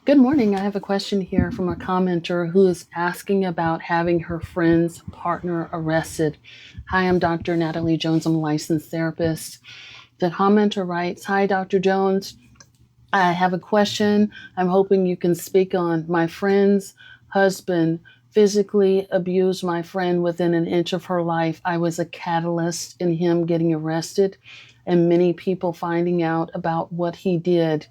Good morning. I have a question here from a commenter who is asking about having her friend's partner arrested. Hi, I'm Dr. Natalie Jones. I'm a licensed therapist. The commenter writes, Hi, Dr. Jones. I have a question I'm hoping you can speak on. My friend's husband physically abused my friend within an inch of her life. I was a catalyst in him getting arrested and many people finding out about what he did.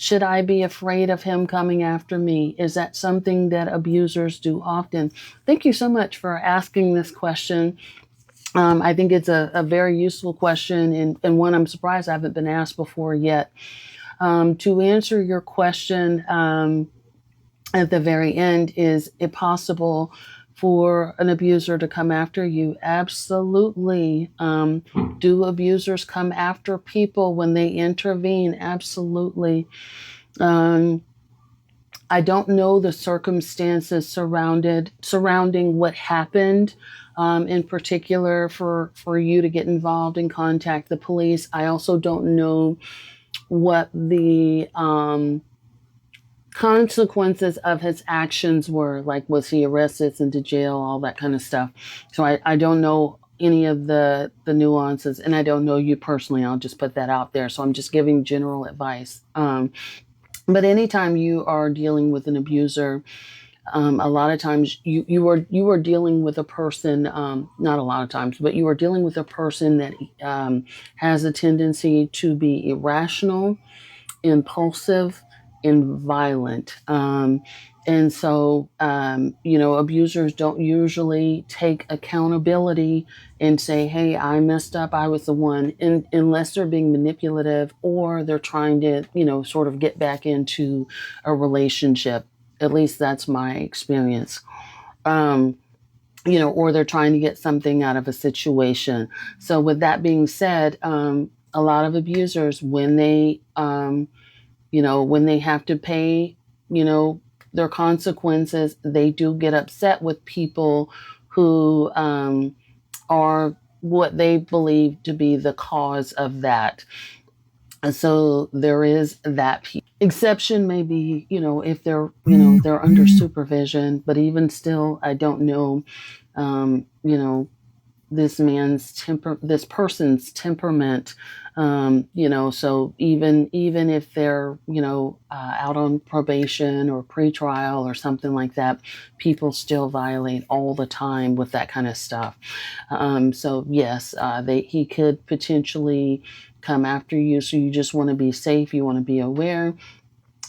Should I be afraid of him coming after me? Is that something that abusers do often? Thank you so much for asking this question. I think it's a very useful question and one I'm surprised I haven't been asked before yet. To answer your question, at the very end, is it possible for an abuser to come after you? Absolutely. Do abusers come after people when they intervene? Absolutely. Um, I don't know the circumstances surrounding what happened, in particular for you to get involved and contact the police. I also don't know what the consequences of his actions were. Like, was he arrested, sent to jail, all that kind of stuff. So I don't know any of the nuances, and I don't know you personally. I'll just put that out there. So I'm just giving general advice. But anytime you are dealing with an abuser, a lot of times you are dealing with a person. Not a lot of times, but you are dealing with a person that has a tendency to be irrational, impulsive, and violent. And so, abusers don't usually take accountability and say, hey, I messed up. I was the one, unless they're being manipulative or they're trying to, sort of get back into a relationship. At least that's my experience. Um, or they're trying to get something out of a situation. So, with that being said, a lot of abusers, when they have to pay, you know, their consequences, they do get upset with people who are what they believe to be the cause of that. And so there is that piece. Exception may be, if they're under supervision, but even still, I don't know, this person's temperament. So even if they're out on probation or pretrial or something like that, people still violate all the time with that kind of stuff. So yes, he could potentially come after you. So you just want to be safe. You want to be aware.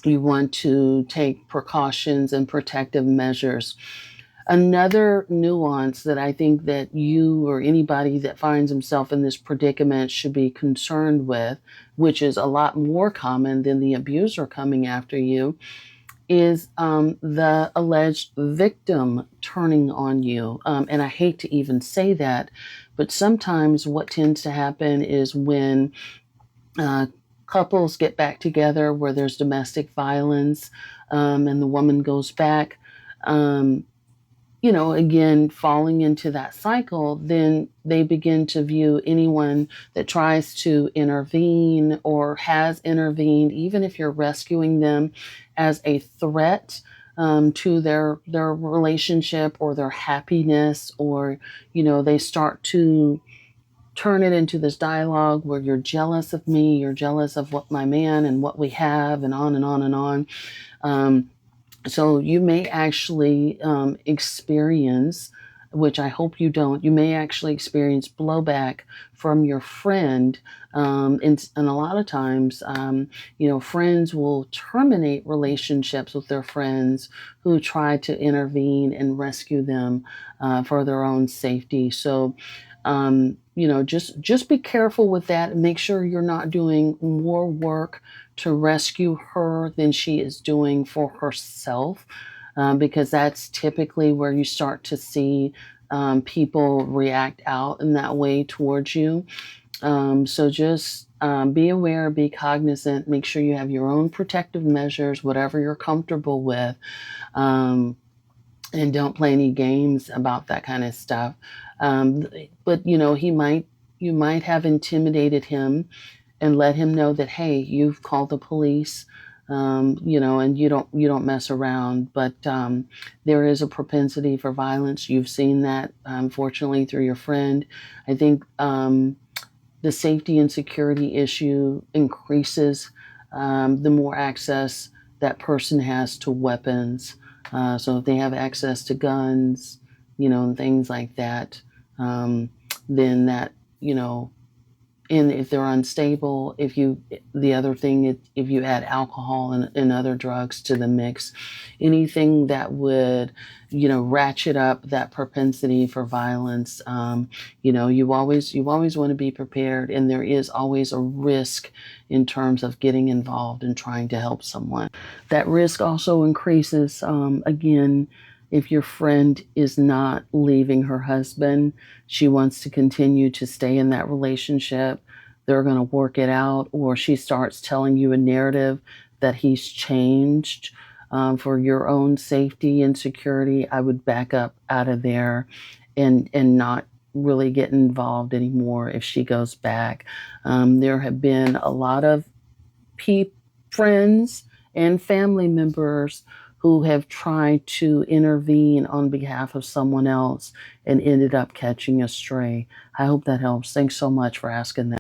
You want to take precautions and protective measures. Another nuance that I think that you or anybody that finds himself in this predicament should be concerned with, which is a lot more common than the abuser coming after you, is the alleged victim turning on you. And I hate to even say that, but sometimes what tends to happen is when uh, couples get back together where there's domestic violence, and the woman goes back. Um, again, falling into that cycle, then they begin to view anyone that tries to intervene or has intervened, even if you're rescuing them, as a threat to their relationship or their happiness, or they start to turn it into this dialogue where you're jealous of me, you're jealous of what my man and what we have, and on and on and on. So you may actually experience, which I hope you don't, you may actually experience blowback from your friend. And a lot of times, friends will terminate relationships with their friends who try to intervene and rescue them for their own safety. So, just be careful with that and make sure you're not doing more work to rescue her than she is doing for herself, because that's typically where you start to see people react out in that way towards you. So just be aware, be cognizant, make sure you have your own protective measures, whatever you're comfortable with, um, and don't play any games about that kind of stuff. But you might have intimidated him and let him know that, hey, you've called the police. and you don't mess around. But there is a propensity for violence. You've seen that, unfortunately, through your friend. I think the safety and security issue increases the more access that person has to weapons. So if they have access to guns, and things like that, um, then that, you know, and if they're unstable, the other thing, if you add alcohol and other drugs to the mix, anything that would, ratchet up that propensity for violence, you always want to be prepared, and there is always a risk in terms of getting involved and trying to help someone. That risk also increases, again, if your friend is not leaving her husband, she wants to continue to stay in that relationship. They're going to work it out, or she starts telling you a narrative that he's changed. For your own safety and security, I would back up out of there and not really get involved anymore if she goes back. There have been a lot of friends and family members who have tried to intervene on behalf of someone else and ended up catching a stray. I hope that helps. Thanks so much for asking that.